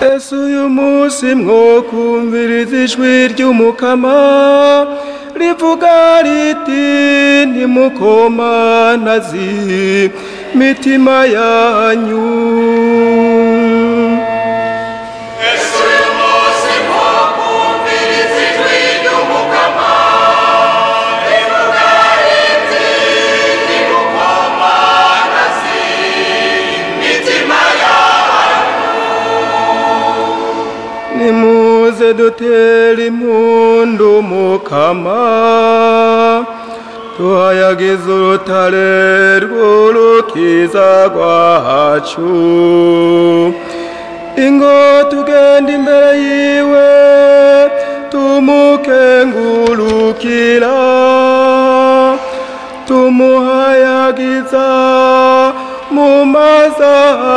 Ese uyu munsi mwokumviriza ijwi ry'Umukama rivuga riti ntimukomanaze imitima yanyu. Ese uyu munsi mwokumviriza ijwi ry'Umukama rivuga riti ntimukomanaze imitima yanyu. Nimuze dutere impundu Umukama, tuhayagize urutare rw'urukiza rwacu. Ingo tugenda imbere yiwe tumukengurukira, tumuhayagiza mu mazaburi.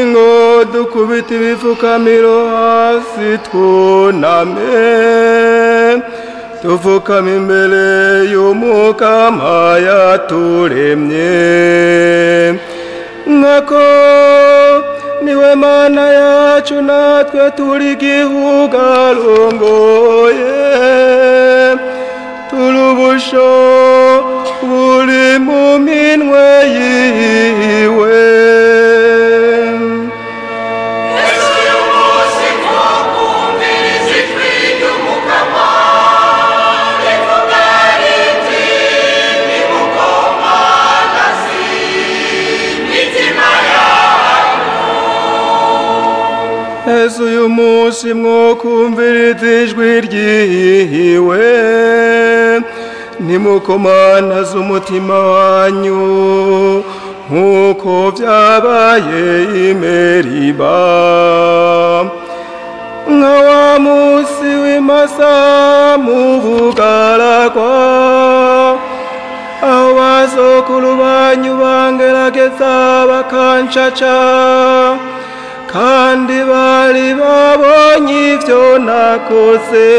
Ingo dukubita ibifukamiro hasi twuname, tupfukame imbere y'Umukama yaturemye. Nkako niwe Mana yacu, natwe turi igihugu arongoye, turi ubusho buri mu minwe yiwe. Ese uyu munsi mwokumviriza ijwi ryiwe ntimukomanaze umutima wanyu nk'uko vyabaye i Meriba, nka wa munsi w'imasa mu bugaragwa, aho bazokuru banyu bangerageza bakancaca, kandi bari babonye ivyo nakoze.